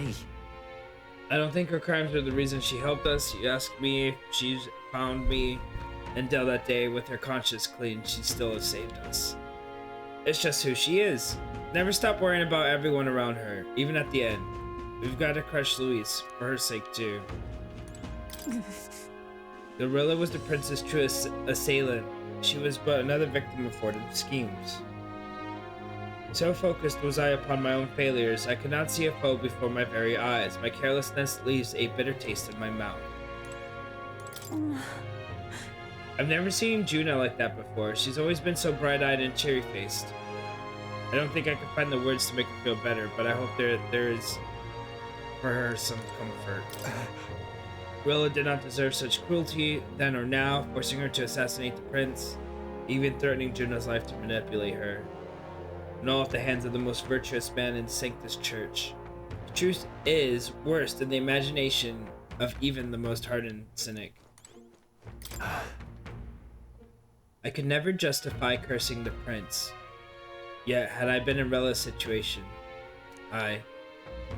say? I don't think her crimes are the reason she helped us. You asked me if she's found me and Dell that day with her conscience clean, she still has saved us. It's just who she is. Never stop worrying about everyone around her, even at the end. We've got to crush Louise, for her sake too. Gorilla was the prince's true assailant. She was but another victim of Fordham's schemes. So focused was I upon my own failures, I could not see a foe before my very eyes. My carelessness leaves a bitter taste in my mouth. I've never seen Juna like that before. She's always been so bright-eyed and cherry-faced. I don't think I can find the words to make her feel better, but I hope there is for her some comfort. Rilla did not deserve such cruelty, then or now, forcing her to assassinate the prince, even threatening Juna's life to manipulate her. And all at the hands of the most virtuous man in Sanctus Church. The truth is worse than the imagination of even the most hardened cynic. I could never justify cursing the prince. Yet, had I been in Rella's situation, I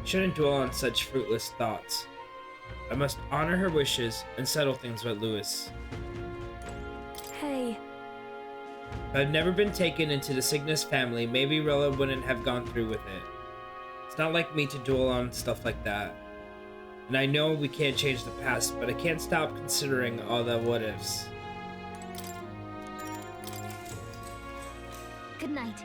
shouldn't dwell on such fruitless thoughts. I must honor her wishes and settle things with Louis. Hey. If I'd never been taken into the Cygnus family, maybe Rilla wouldn't have gone through with it. It's not like me to dwell on stuff like that. And I know we can't change the past, but I can't stop considering all the what-ifs. Good night.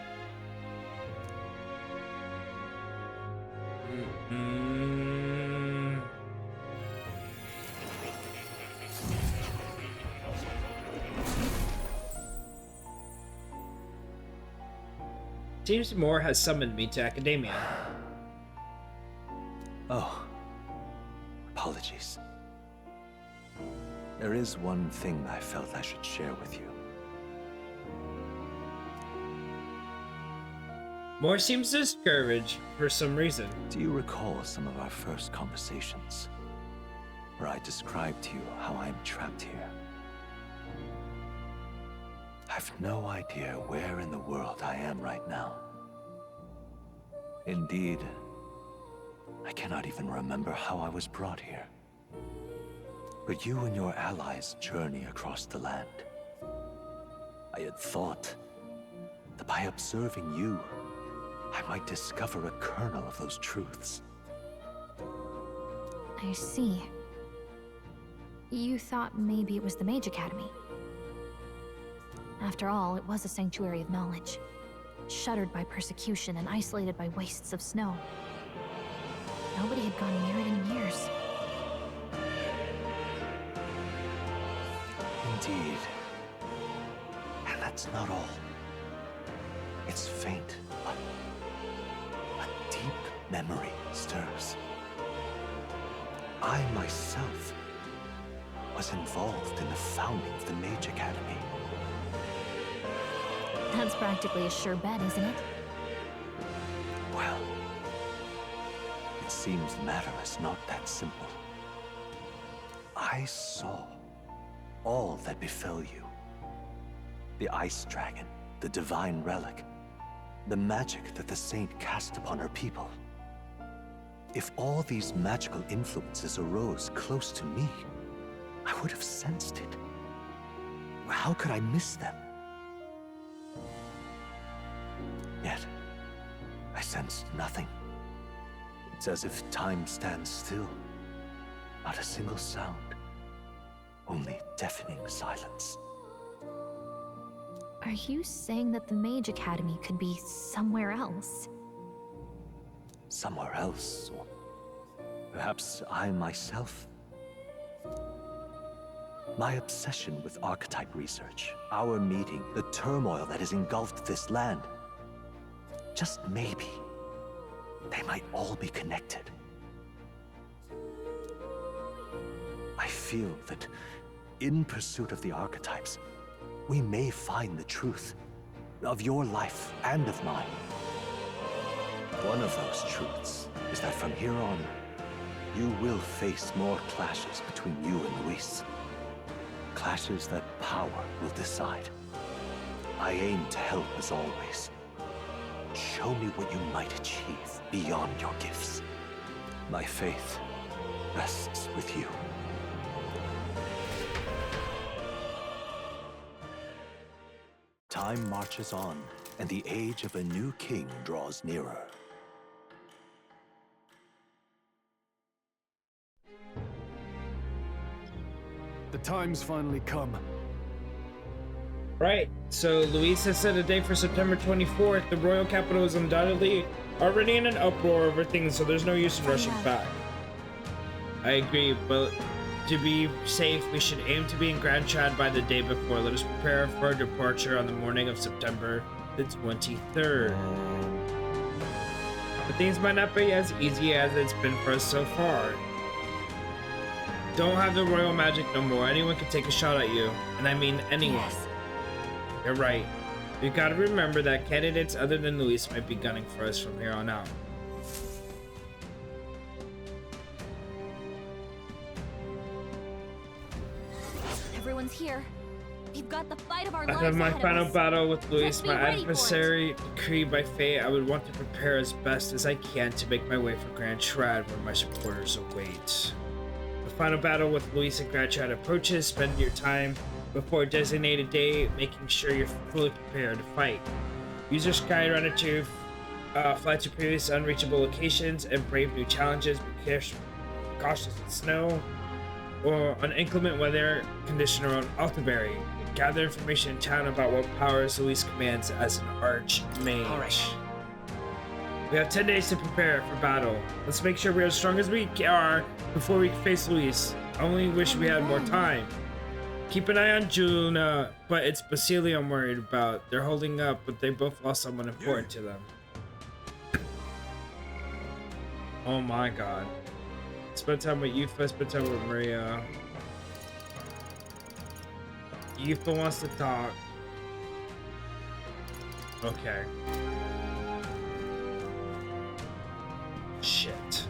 Seems Moore has summoned me to Academia. Oh. Apologies. There is one thing I felt I should share with you. Moore seems discouraged for some reason. Do you recall some of our first conversations, where I described to you how I'm trapped here? I've no idea where in the world I am right now. Indeed, I cannot even remember how I was brought here. But you and your allies journey across the land. I had thought that by observing you, I might discover a kernel of those truths. I see. You thought maybe it was the Mage Academy. After all, it was a sanctuary of knowledge, shuttered by persecution and isolated by wastes of snow. Nobody had gone near it in years. Indeed. And that's not all. It's faint, but a deep memory stirs. I myself was involved in the founding of the Mage Academy. That's practically a sure bet, isn't it? Well, it seems the matter is not that simple. I saw all that befell you. The ice dragon, the divine relic, the magic that the saint cast upon her people. If all these magical influences arose close to me, I would have sensed it. How could I miss them? Yet, I sensed nothing. It's as if time stands still. Not a single sound. Only deafening silence. Are you saying that the Mage Academy could be somewhere else? Somewhere else, or perhaps I myself? My obsession with archetype research, our meeting, the turmoil that has engulfed this land. Just maybe, they might all be connected. I feel that in pursuit of the archetypes, we may find the truth of your life and of mine. One of those truths is that from here on, you will face more clashes between you and Luis. Clashes that power will decide. I aim to help as always. Show me what you might achieve beyond your gifts. My faith rests with you. Time marches on, and the age of a new king draws nearer. The time's finally come. Right, so Luis has set a date for September 24th. The royal capital is undoubtedly already in an uproar over things, so there's no use in rushing back. I agree, but to be safe, we should aim to be in Grand Chad by the day before. Let us prepare for our departure on the morning of September the 23rd. But things might not be as easy as it's been for us so far. Don't have the royal magic no more. Anyone can take a shot at you. And I mean anyone. Yes. You're right. We've got to remember that candidates other than Luis might be gunning for us from here on out. Everyone's here. We've got the fight of our lives After my ahead of final us. battle with Luis, Let's be my ready for it. adversary decreed by fate, I would want to prepare as best as I can to make my way for Grand Trad, where my supporters await. The final battle with Luis and Grand Trad approaches. Spend your time before a designated day, making sure you're fully prepared to fight. Use your sky runner to fly to previous unreachable locations and brave new challenges. Be cautious in snow or on inclement weather condition around Altaberry. Gather information in town about what powers Luis commands as an archmage. All right. We have 10 days to prepare for battle. Let's make sure we're as strong as we are before we face Luis. I only wish we had more time. Keep an eye on Juna, but it's Basilia I'm worried about. They're holding up, but they both lost someone important to them. Oh my god. Spend time with Yufa, spend time with Maria. Yufa wants to talk. Okay. Shit.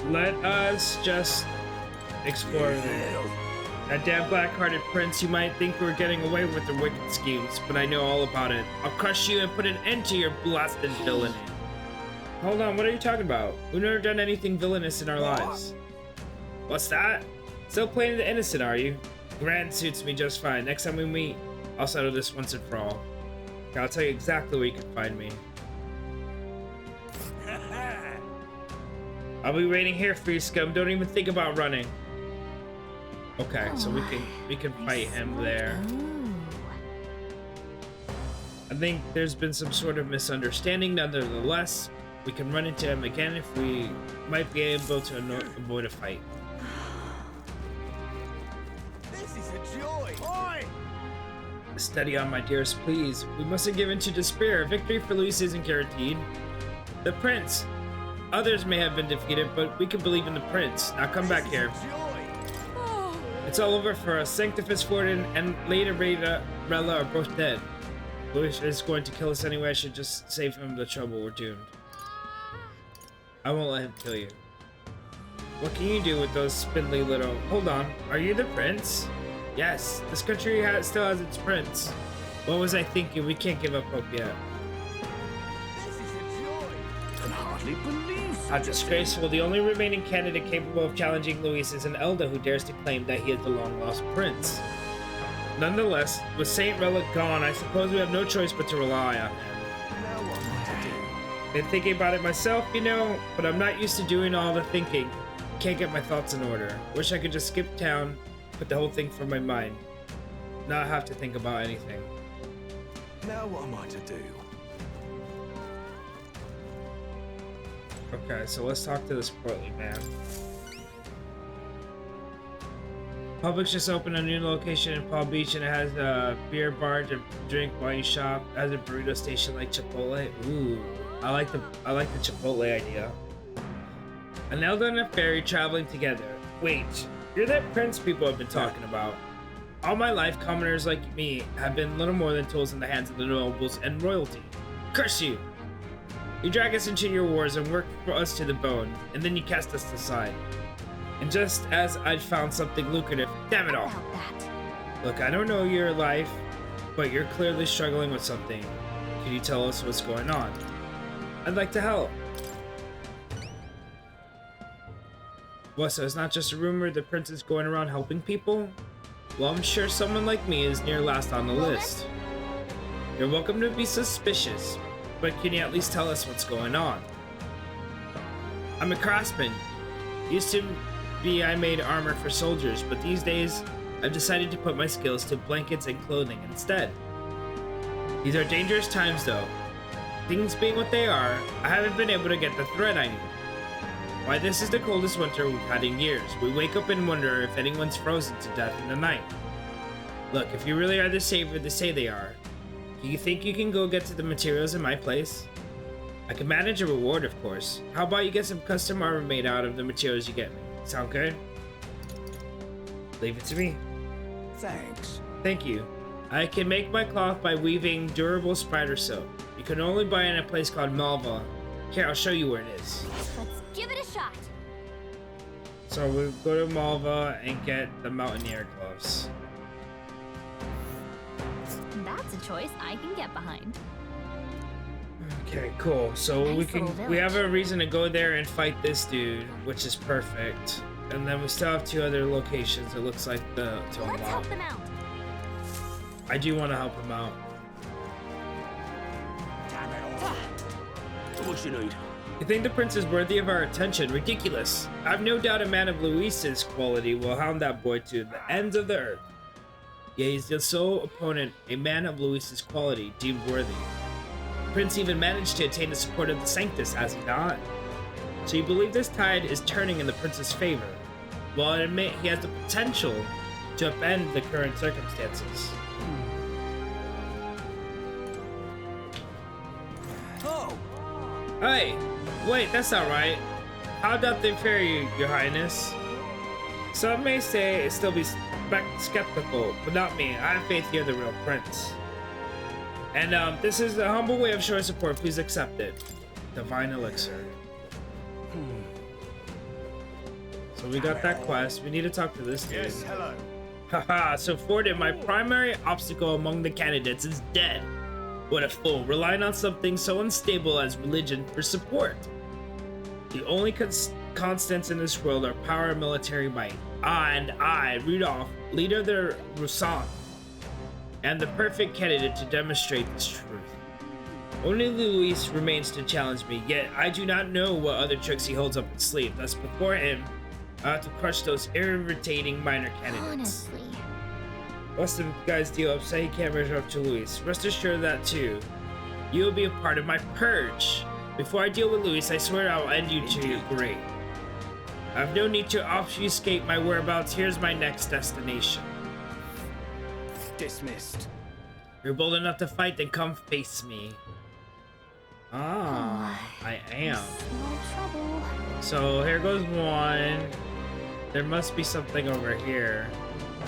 Let us just explore this. That damn black-hearted prince, you might think we're getting away with their wicked schemes, but I know all about it. I'll crush you and put an end to your blasted villainy. Hold on, what are you talking about? We've never done anything villainous in our lives. What's that? Still playing the innocent, are you? Grand suits me just fine. Next time we meet, I'll settle this once and for all. I'll tell you exactly where you can find me. I'll be waiting here for you, scum. Don't even think about running. Okay, so we can fight him there. I think there's been some sort of misunderstanding. Nonetheless, we can run into him again if we might be able to avoid a fight. This is a joy! Oi! Steady on, my dearest, please. We mustn't give in to despair. Victory for Luis isn't guaranteed. The prince. Others may have been defeated, but we can believe in the prince. Now come back here. It's all over for us. Sanctifus Forden and Lady Rella are both dead. Luis is going to kill us anyway. I should just save him the trouble. We're doomed. I won't let him kill you. What can you do with those spindly little... Hold on. Are you the prince? Yes. This country still has its prince. What was I thinking? We can't give up hope yet. This is a joy! Can hardly believe How disgraceful. The only remaining candidate capable of challenging Luis is an elder who dares to claim that he is the long-lost prince. Nonetheless, with Saint Relic gone, I suppose we have no choice but to rely on him. Now what am I to do? Been thinking about it myself, you know, but I'm not used to doing all the thinking. Can't get my thoughts in order. Wish I could just skip town, put the whole thing from my mind. Not have to think about anything. Now what am I to do? Okay, so let's talk to this portly man. Publix just opened a new location in Palm Beach and it has a beer bar to drink while you shop. It has a burrito station like Chipotle. Ooh, I like the Chipotle idea. An elder and a fairy traveling together. Wait, you're that prince people have been talking about. All my life, commoners like me have been little more than tools in the hands of the nobles and royalty. Curse you! You drag us into your wars and work for us to the bone, and then you cast us aside. And just as I'd found something lucrative, damn it all. About that. Look, I don't know your life, but you're clearly struggling with something. Can you tell us what's going on? I'd like to help. What, so it's not just a rumor the prince is going around helping people? Well, I'm sure someone like me is near last on the list. You're welcome to be suspicious, but can you at least tell us what's going on? I'm a craftsman. Used to be I made armor for soldiers, but these days I've decided to put my skills to blankets and clothing instead. These are dangerous times though. Things being what they are, I haven't been able to get the thread I need. Why, this is the coldest winter we've had in years. We wake up and wonder if anyone's frozen to death in the night. Look, if you really are the savior they say they are, do you think you can go get to the materials in my place? I can manage a reward, of course. How about you get some custom armor made out of the materials you get me? Sound good? Leave it to me. Thanks. Thank you. I can make my cloth by weaving durable spider silk. You can only buy it in a place called Malva. Here, I'll show you where it is. Let's give it a shot. So we'll go to Malva and get the mountaineer gloves. That's a choice I can get behind. Okay, cool. So Nice little we have village. a reason to go there and fight this dude, which is perfect. And then we still have 2 other locations. It looks like to Let's help unlock. them out. I do want to help him out. What you need? You think the prince is worthy of our attention? Ridiculous. I've no doubt a man of Luis's quality will hound that boy to the ends of the earth. Yet he's the sole opponent a man of Luis's quality deemed worthy. The prince even managed to attain the support of the Sanctus, has he not? So you believe this tide is turning in the prince's favor? Well, I admit he has the potential to upend the current circumstances. Oh, Hey, wait, that's not right. How doth they fare you, your highness? Some may say still be skeptical, but not me. I have faith you're the real prince. And this is a humble way of showing support. Please accept it. Divine elixir. So we got that quest. We need to talk to this dude. yes, hello. Haha, so Forden, my primary obstacle among the candidates, is dead. What a fool, relying on something so unstable as religion for support. The only constants in this world are power and military might. I, Rudolph, leader of the Rusan, am the perfect candidate to demonstrate this truth. Only Luis remains to challenge me, yet I do not know what other tricks he holds up his sleeve. Thus, before him, I have to crush those irritating minor candidates. Honestly. What's the guy's deal? Upset he can't measure up to Luis. Rest assured that too. You will be a part of my purge. Before I deal with Luis, I swear I'll end you two. Great. I have no need to obfuscate my whereabouts. Here's my next destination. Dismissed. You're bold enough to fight, then come face me. Ah, I am. No trouble. So here goes one. There must be something over here.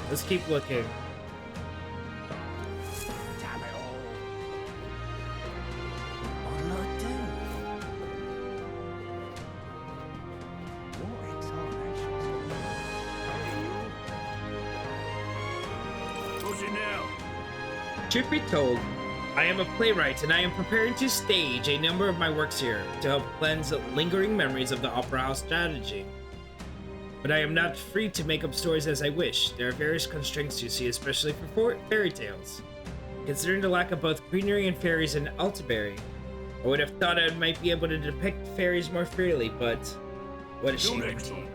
Let's keep looking. Damn it all. What'll I do? What incarnations? What's it now? Truth be told, I am a playwright and I am preparing to stage a number of my works here to help cleanse lingering memories of the Opera House strategy. But I am not free to make up stories as I wish. There are various constraints you see, especially for fairy tales. Considering the lack of both greenery and fairies in Altaberry, I would have thought I might be able to depict fairies more freely, but what a shame indeed.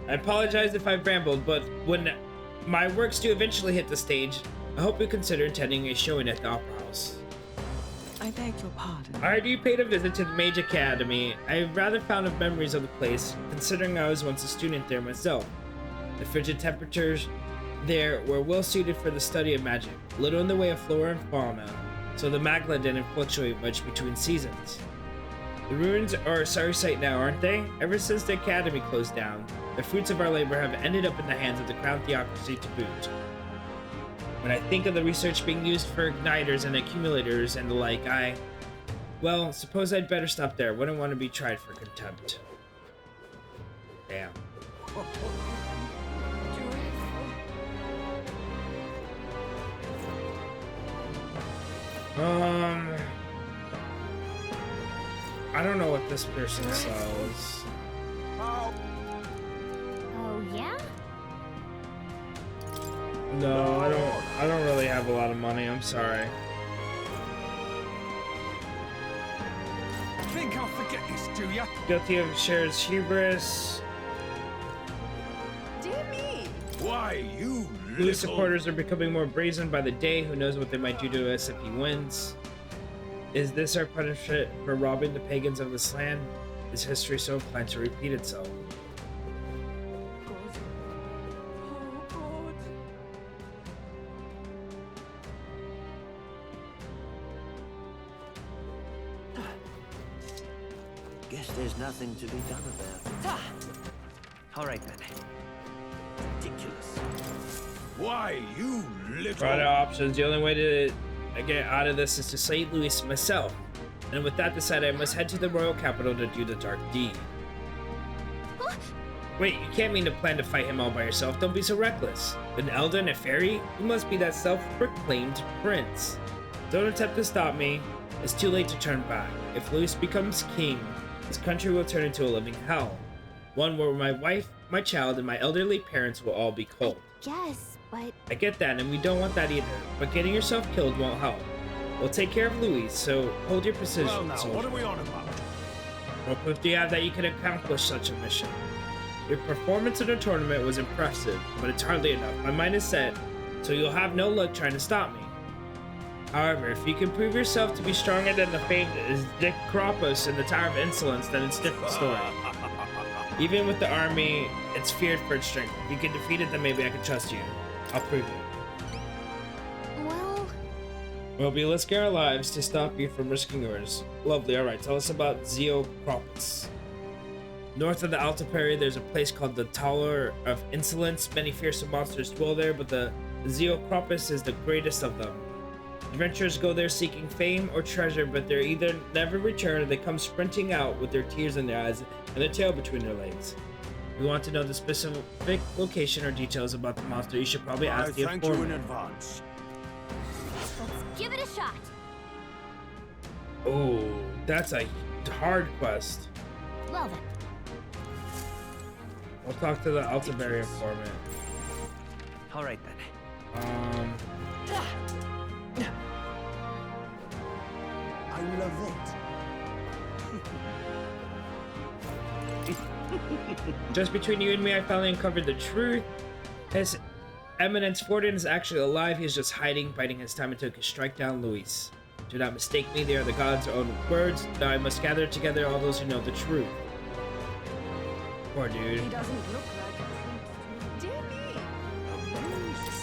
I apologize if I've rambled, but when my works do eventually hit the stage, I hope you consider attending a showing at the Opera House. I beg your pardon. I heard you paid a visit to the Mage Academy. I have rather fond of memories of the place, considering I was once a student there myself. The frigid temperatures there were well suited for the study of magic, little in the way of flora and fauna, so the magla didn't fluctuate much between seasons. The ruins are a sorry sight now, aren't they? Ever since the academy closed down, the fruits of our labor have ended up in the hands of the crown theocracy to boot. When I think of the research being used for igniters and accumulators and the like, well, suppose I'd better stop there. Wouldn't want to be tried for contempt. Damn. I don't know what this person sells. Oh, yeah? No, I don't really have a lot of money. I'm sorry. Think I'll forget this, do ya? Guilty of shares hubris. Dear me. Why, you Louis supporters are becoming more brazen by the day. Who knows what they might do to us if he wins? Is this our punishment for robbing the pagans of this land? Is history so inclined to repeat itself? God. Oh, God. Guess there's nothing to be done about it. All right then. Ridiculous. Why, you little... Right options. The only way to get out of this is to slay Louis myself. And with that decided, I must head to the royal capital to do the dark deed. Wait, you can't mean to plan to fight him all by yourself. Don't be so reckless. An elder and a fairy? You must be that self-proclaimed prince. Don't attempt to stop me. It's too late to turn back. If Louis becomes king, this country will turn into a living hell. One where my wife, my child, and my elderly parents will all be cold. Yes, but I get that, and we don't want that either. But getting yourself killed won't help. We'll take care of Louis, so hold your precision, Well now, soldier. what are we on about? What proof do you have that you can accomplish such a mission? Your performance in the tournament was impressive, but it's hardly enough. My mind is set, so you'll have no luck trying to stop me. However, if you can prove yourself to be stronger than the famed Dick Kropos in the Tower of Insolence, then it's a different story. Even with the army, it's feared for its strength. If you can defeat it, then maybe I can trust you. I'll prove it. well, We'll be risking our lives to stop you from risking yours. Lovely, alright, tell us about Zeokropos. North of the Altiperi, there's a place called the Tower of Insolence. Many fearsome monsters dwell there, but the Zeokropos is the greatest of them. Adventurers go there seeking fame or treasure, but they either never return or they come sprinting out with their tears in their eyes and their tail between their legs. If you want to know the specific location or details about the monster, you should probably I ask the thank you in informant. advance. let's give it a shot. Oh, that's a hard quest. Well then, We'll talk to the Altiberi informant. All right then. I love it. Just between you and me, I finally uncovered the truth. His Eminence Forden is actually alive. He's just hiding, biding his time until he can strike down Luis. Do not mistake me, they are the gods' own words. Now I must gather together all those who know the truth. Poor dude. He doesn't look like a prince. Dear me.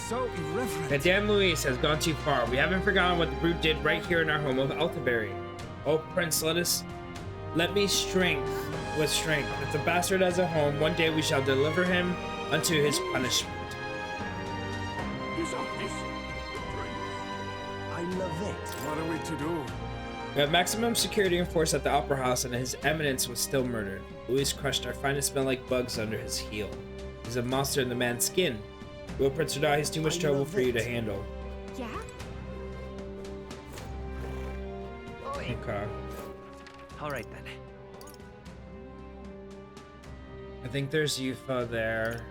So irreverent. The damn Luis has gone too far. We haven't forgotten what the brute did right here in our home of Altiberry. Oh, Prince, let me strength with strength. If the bastard has a home, one day we shall deliver him unto his punishment. Is that this? I love it. What are we to do? We have maximum security enforced at the Opera House, and His Eminence was still murdered. Luis crushed our finest men like bugs under his heel. He's a monster in the man's skin. Will Prince or die, he's too much trouble for you to handle. yeah? Okay. All right then. I think there's Yufa there.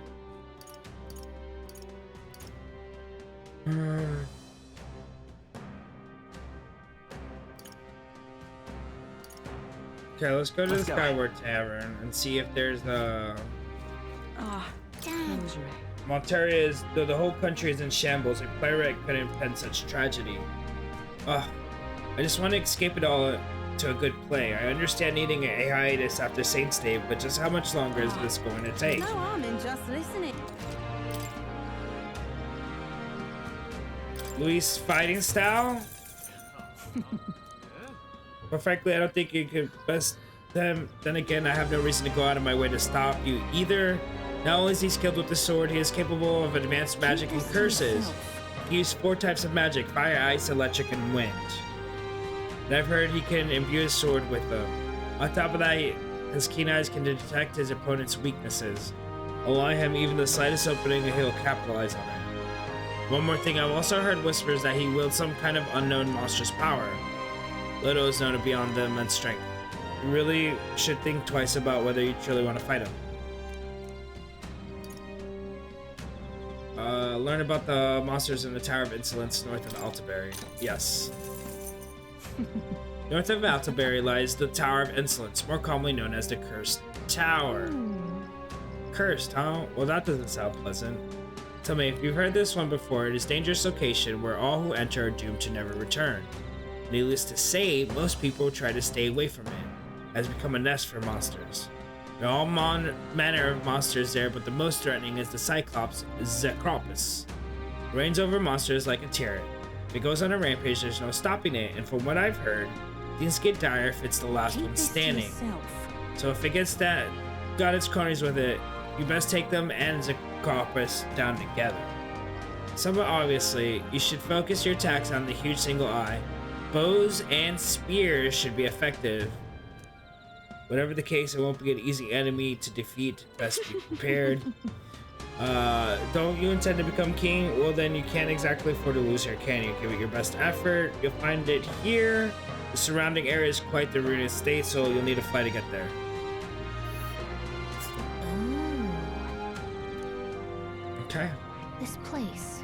Okay, let's go to the Let's go. Skyward Tavern and see if there's a... Ah, Dang. rosary. Monteria is, though the whole country is in shambles, a playwright couldn't pen such tragedy. Ugh, I just want to escape it all to a good play. I understand needing a hiatus after Saint's Day, but just how much longer is this going to take? No harm in just listening. Luis' fighting style? But frankly, I don't think you could best them. Then again, I have no reason to go out of my way to stop you either. Not only is he skilled with the sword, he is capable of advanced magic and curses. He used 4 types of magic: fire, ice, electric, and wind. And I've heard he can imbue his sword with them. On top of that, his keen eyes can detect his opponent's weaknesses. Allowing him even the slightest opening, and he'll capitalize on it. One more thing, I've also heard whispers that he wields some kind of unknown monstrous power. Little is known beyond the immense strength. You really should think twice about whether you truly want to fight him. Learn about the monsters in the Tower of Insolence north of Altaberry. Yes. North of Altaberry lies the Tower of Insolence, more commonly known as the Cursed Tower. Cursed, huh? Well, that doesn't sound pleasant. Tell me, if you've heard this one before, it is a dangerous location where all who enter are doomed to never return. Needless to say, most people try to stay away from it. It has become a nest for monsters. There are all manner of monsters there, but the most threatening is the Cyclops Zekropus. It reigns over monsters like a tyrant. If it goes on a rampage, there's no stopping it, and from what I've heard, things get dire if it's the last one standing. So if it gets got its cronies with it, you best take them and Zekropus down together. Somewhat obviously, you should focus your attacks on the huge single eye. Bows and spears should be effective. Whatever the case, it won't be an easy enemy to defeat. Best be prepared. Don't you intend to become king? Well, then you can't exactly afford to lose here, can you? Give it your best effort. You'll find it here. The surrounding area is quite the ruinous state, so you'll need a flight to get there. Okay. This place.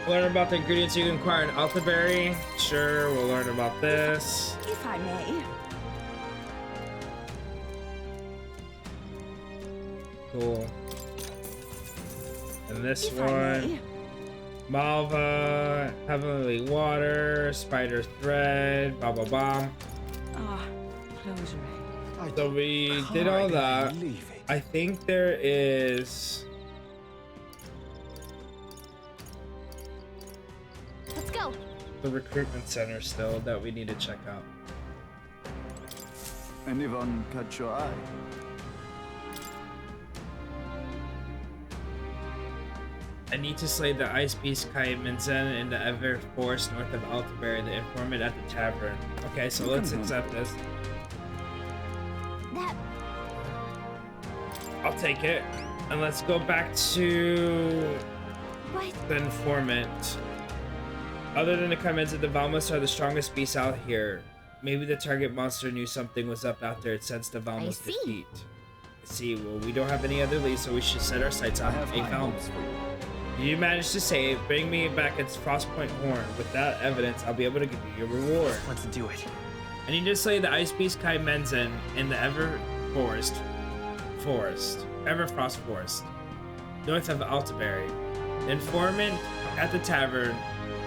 Learn about the ingredients you can acquire in Altaberry. Sure, we'll learn about this. If I may. Cool. And this If I one. may. Malva, Heavenly Water, Spider Thread, blah blah blah. Ah, closure. So we did all that. I think there is... Let's go. the recruitment center still that we need to check out. Anyone catch your eye? I need to slay the ice beast Kaimenzen in the Ever Forest north of Altaberry, the informant at the tavern. Okay, so let's accept this. That. I'll take it. And let's go back to What? the informant. Other than the Kaimenzen, the Valmus are the strongest beasts out here. Maybe the target monster knew something was up out there. It sensed the Valmus see. defeat. I see. Well, we don't have any other leads, so we should set our sights on a Valmus. You managed to save, bring me back its Frostpoint horn. With that evidence, I'll be able to give you your reward. Let's do it. I need to slay the Ice Beast Kaimenzen in the Everfrost Forest, north of Altaberry. The informant at the tavern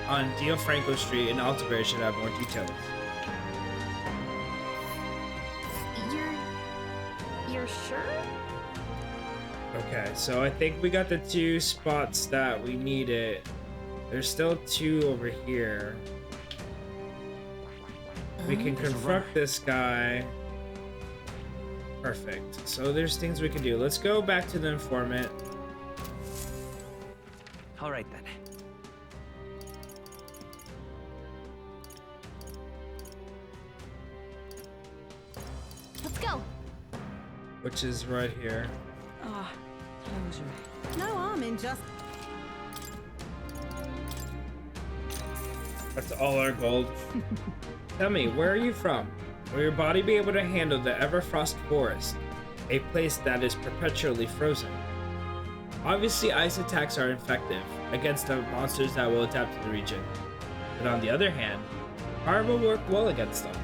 on Dio Franco Street in Altaberry should have more details. You're sure? Okay, so I think we got the 2 spots that we needed. There's still 2 over here. We can confront this guy. Perfect. So there's things we can do. Let's go back to the informant. All right then. Let's go. Which is right here. Ah, closure. No harm in just. That's all our gold. Tell me, where are you from? Will your body be able to handle the Everfrost Forest, a place that is perpetually frozen? Obviously, ice attacks are effective against the monsters that will adapt to the region. But on the other hand, fire will work well against them.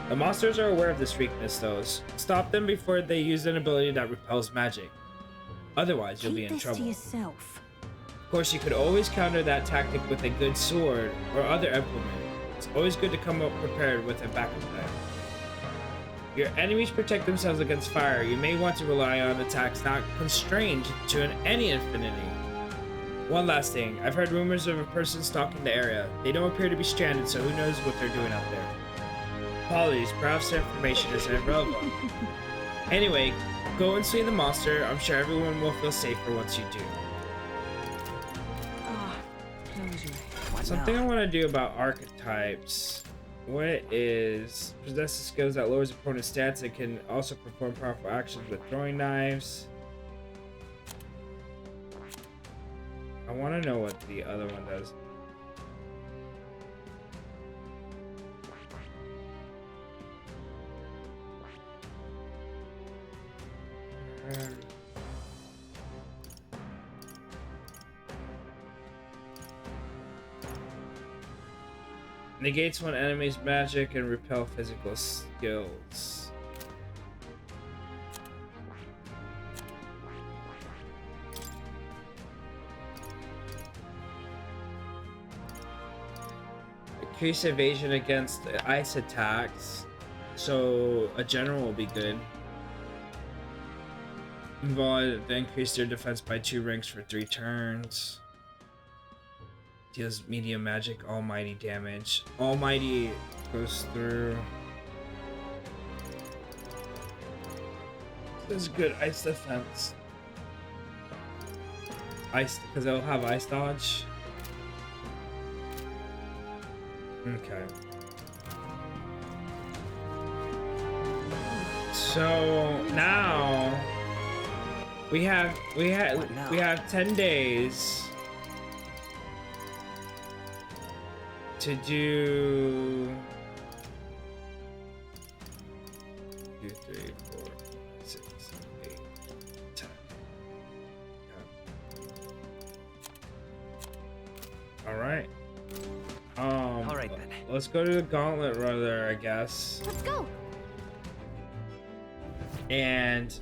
The monsters are aware of this weakness, though. Stop them before they use an ability that repels magic. Otherwise, you'll be in trouble. To yourself. Of course, you could always counter that tactic with a good sword or other implement. It's always good to come up prepared with a backup plan. Your enemies protect themselves against fire. You may want to rely on attacks not constrained to any infinity. One last thing. I've heard rumors of a person stalking the area. They don't appear to be stranded, so who knows what they're doing out there. Apologies, perhaps their information is irrelevant. Anyway, go and slay the monster. I'm sure everyone will feel safer once you do. Ah, closure. Something I want to do about archetypes. What is possesses skills that lowers opponent's stats and can also perform powerful actions with throwing knives. I want to know what the other one does. Negates one enemy's magic and repel physical skills. Increase evasion against ice attacks, so a general will be good. Involve they increase their defense by 2 ranks for 3 turns. Deals medium magic, almighty damage. Almighty goes through. This is good ice defense. Ice, because it'll have ice dodge. Okay. So now we have 10 days to do 2, 3, 4, 6, 8, 10. Yeah. All right. All right then. Let's go to the gauntlet runner, I guess. Let's go. And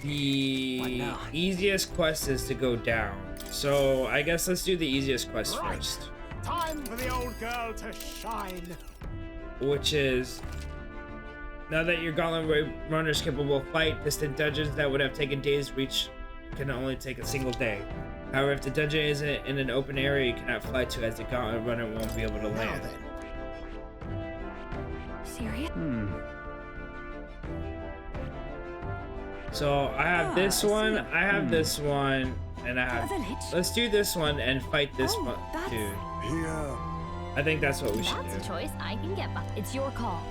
the easiest quest is to go down. So I guess let's do the easiest quest first. Time for the old girl to shine. Which is, now that your gauntlet runner is capable of fight, distant dungeons that would have taken days to reach can only take a single day. However, if the dungeon isn't in an open area, you cannot fly to, as the gauntlet runner won't be able to land. Serious? So I have this one, I have this one, and I have. Let's do this one and fight this one, dude. Here. I think that's what we should That's a do. choice I can get by. It's your call.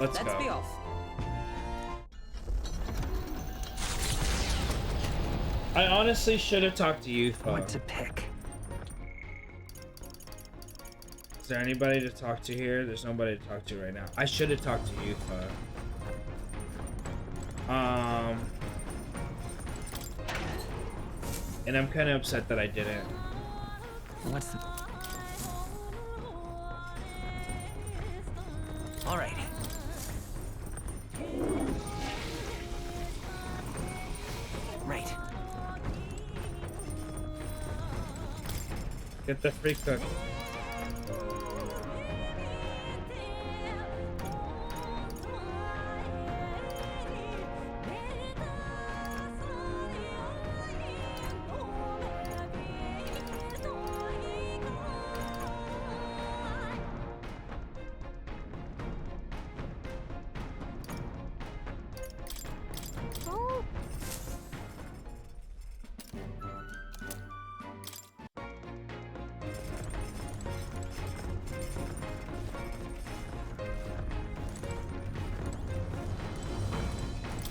Let's go. be off. I honestly should have talked to you, What to pick? Is there anybody to talk to here? There's nobody to talk to right now. I should have talked to you, and I'm kind of upset that I didn't. What's the... All right. Right. Get the free cook. Oh.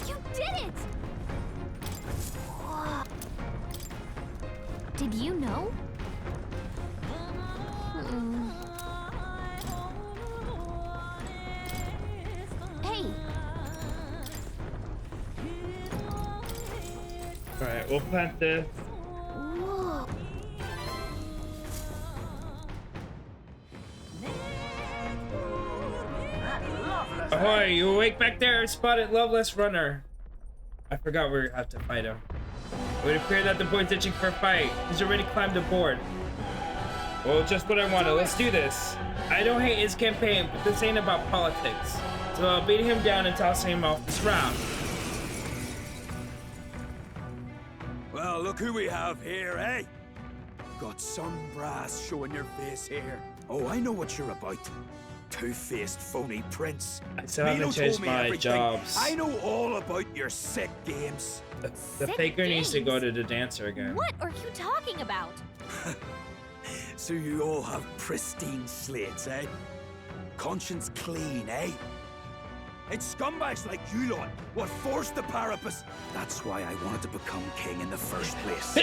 You did it! Did you know? Hey, Alright, we'll plant this. whoa. Ahoy, you awake back there? Spotted Loveless Runner. I forgot we have to fight him. It would appear that the boy's itching for a fight. He's already climbed aboard. Well, just what I wanted. Let's do this. I don't hate his campaign, but this ain't about politics. It's about beating him down and tossing him off this round. Well, look who we have here, eh? Got some brass showing your face here. Oh, I know what you're about. Two-faced phony prince. I still haven't Milo changed told me my everything. jobs. I know all about your sick games. The Sick faker needs to go games? to the dancer again. What are you talking about? So you all have pristine slates, eh? Conscience clean, eh? It's scumbags like you lot what forced the Parapus. That's why I wanted to become king in the first place.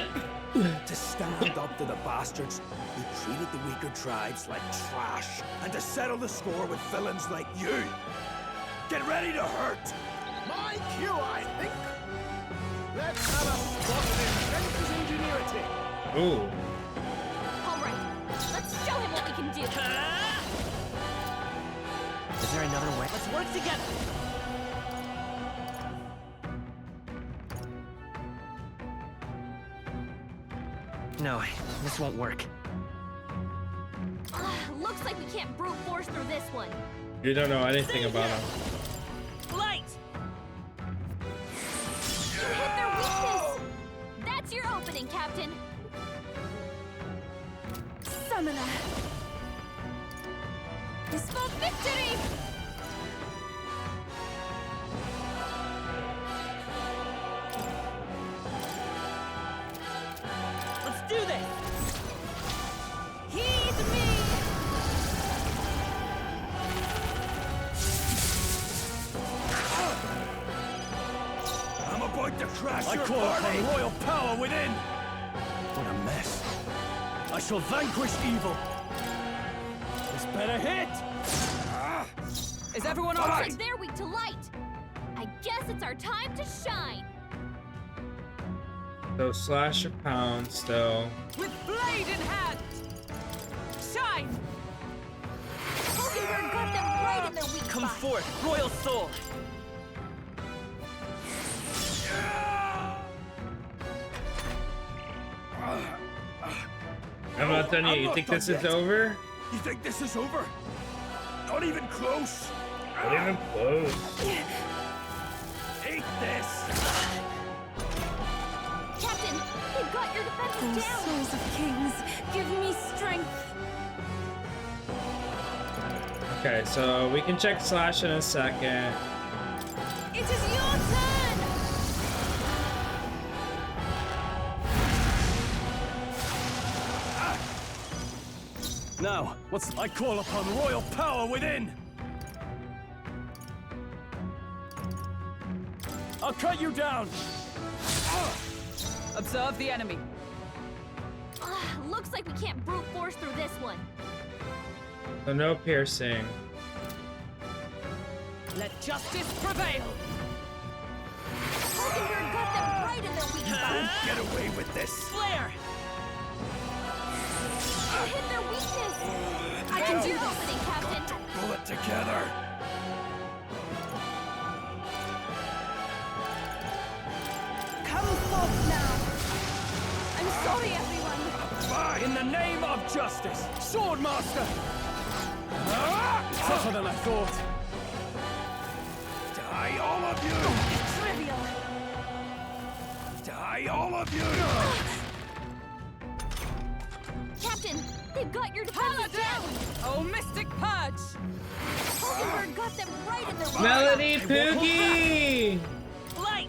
To stand up to the bastards who treated the weaker tribes like trash, and to settle the score with villains like you. Get ready to hurt! My cue, I think. Let's have a spot of inventor's ingenuity. Ooh. All right, let's show him what we can do. Is there another way? Let's work together! No, this won't work. Looks like we can't brute force through this one. You don't know anything about him. Light! You hit their weakness! That's your opening, Captain. Summoner. Is for victory! Let's do this! Heed me! I'm about to crash I your call party! upon royal power within! What a mess. I shall vanquish evil. This better hit! Is everyone Looks all like they're weak to light. I guess it's our time to shine. So slash or pound still. with blade in hand? Shine! Poogie got them right in their weak Come spot. forth, royal soul! I'm not done yet. I'm You not think done this is yet. over? You think this is over? Not even close! Not even close. Eat this! Captain, they've got your Oh, defenses down. souls of kings, give me strength. Okay, so we can check slash in a second. It is your turn! Now, I call upon royal power within! I'll cut you down! Observe the enemy. Looks like we can't brute force through this one. So no piercing. Let justice prevail. Poogie got them right in their weak spot. Get away with this! Flare! You hit their weakness. I can do your opening, Captain. Pull it together! Come forth now. I'm sorry, everyone. Fine! In the name of justice, Swordmaster! Tougher than I thought. Die, all of you! Trivial. Die, all of you! Captain, they've got your defenses down. Oh, mystic purge. Poogie got them right in their weak Melody Poogie! Light!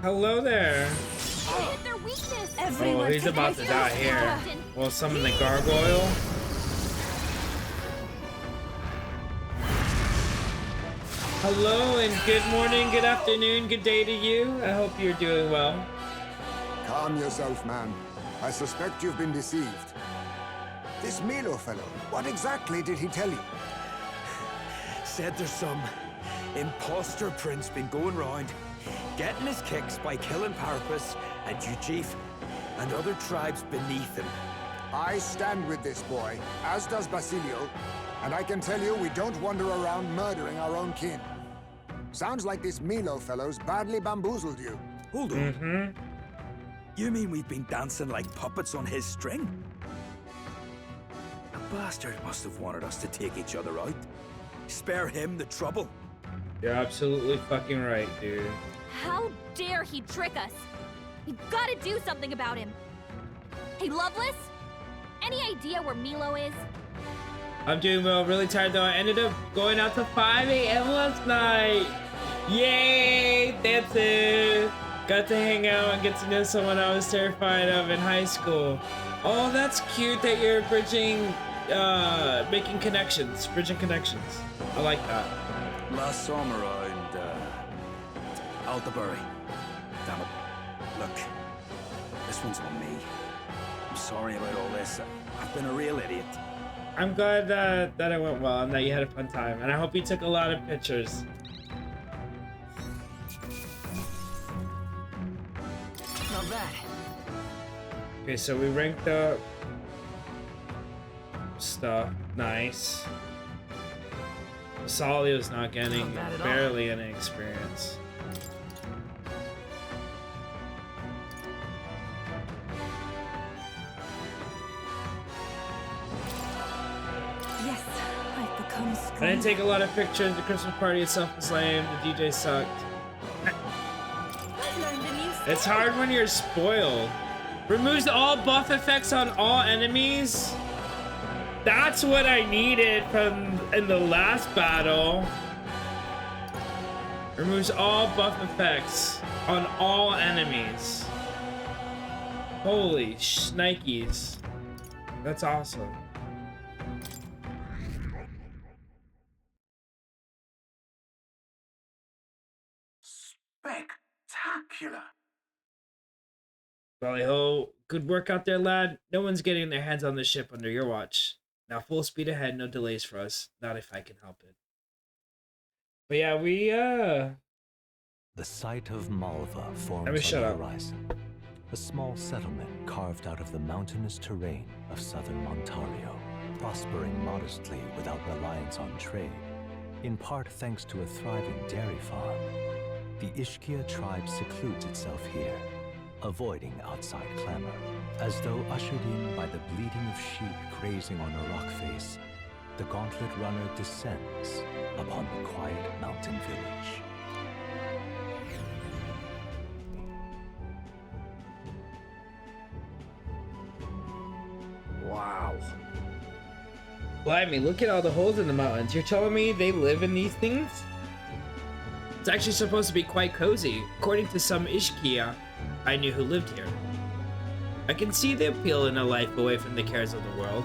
Hello there. spot. You hit their weakness. Oh, he's about to die here. We'll summon the gargoyle. Hello and good morning, good afternoon, good day to you. I hope you're doing well. Calm yourself, man. I suspect you've been deceived. This Milo fellow, what exactly did he tell you? Said there's some imposter prince been going round, getting his kicks by killing Parapus and Ujif and other tribes beneath him. I stand with this boy, as does Basilio, and I can tell you we don't wander around murdering our own kin. Sounds like this Milo fellow's badly bamboozled you. Hold on. You mean we've been dancing like puppets on his string? The bastard must have wanted us to take each other out. Spare him the trouble. You're absolutely fucking right, dude. How dare he trick us? We've got to do something about him. Hey, Loveless? Any idea where Milo is? I'm doing well, really tired though. I ended up going out to 5 a.m. last night. Yay! Dancing! Got to hang out and get to know someone I was terrified of in high school. Oh, that's cute that you're bridging, making connections, bridging connections. I like that. Last summer around, Altabury. Damn it. Look, this one's on me. I'm sorry about all this. I've been a real idiot. I'm glad that it went well and that you had a fun time. And I hope you took a lot of pictures. Not bad. Okay, so we ranked up stuff. Nice. Salio's not getting Not bad at all. barely any experience. Yes, I've become strong. I didn't take a lot of pictures. The Christmas party itself was lame. The DJ sucked. I've learned a new skill. It's hard when you're spoiled. Removes all buff effects on all enemies. That's what I needed from in the last battle. Removes all buff effects on all enemies. Holy shnikes. That's awesome. Spectacular. Valley ho, good work out there, lad. No one's getting their hands on the ship under your watch. Now full speed ahead, no delays for us. Not if I can help it. But yeah, we The site of Malva forms Let on me the shut up. horizon. A small settlement carved out of the mountainous terrain of southern Ontario, prospering modestly without reliance on trade, in part thanks to a thriving dairy farm. The Ishkia tribe secludes itself here, avoiding outside clamor, as though ushered in by the bleating of sheep grazing on a rock face. The gauntlet runner descends upon the quiet mountain village. wow. Blimey, look at all the holes in the mountains. You're telling me they live in these things? It's actually supposed to be quite cozy, according to some Ishkia I knew who lived here. I can see the appeal in a life away from the cares of the world.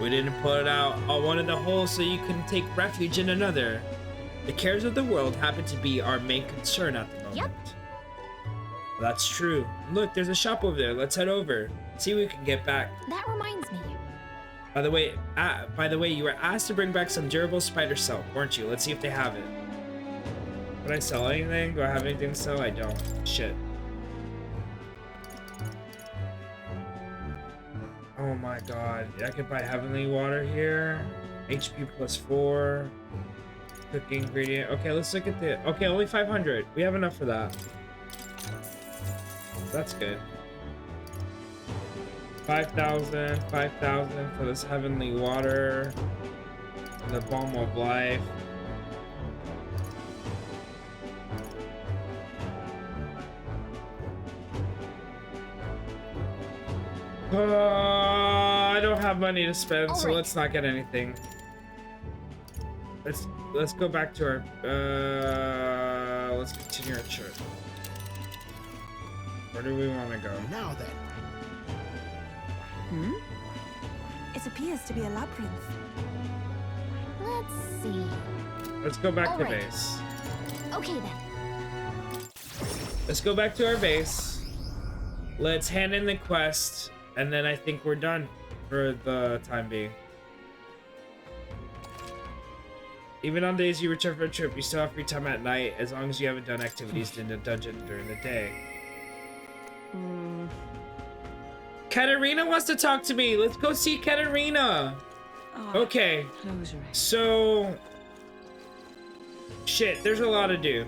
We didn't put out one in the hole so you couldn't take refuge in another. The cares of the world happen to be our main concern at the moment. Yep. That's true. Look, there's a shop over there. Let's head over. See what we can get back. That reminds me. By the way, you were asked to bring back some durable spider silk, weren't you? Let's see if they have it. Can I sell anything? Do I have anything to sell? I don't. Shit. Oh my god. I could buy heavenly water here. HP plus 4. Cooking ingredient. Okay, let's look at the... Okay, only 500. We have enough for that. That's good. 5,000 for this heavenly water. The balm of life. I don't have money to spend, so let's not get anything. Let's go back to our let's continue our trip. Where do we want to go? Now then. It appears to be a labyrinth. Let's see. Let's go back to Alright. base. Okay then. Let's go back to our base. Let's hand in the quest, and then I think we're done for the time being. Even on days you return for a trip, you still have free time at night, as long as you haven't done activities in the dungeon during the day. Katarina wants to talk to me. Let's go see Katarina. Okay. Closure. So, shit, there's a lot to do.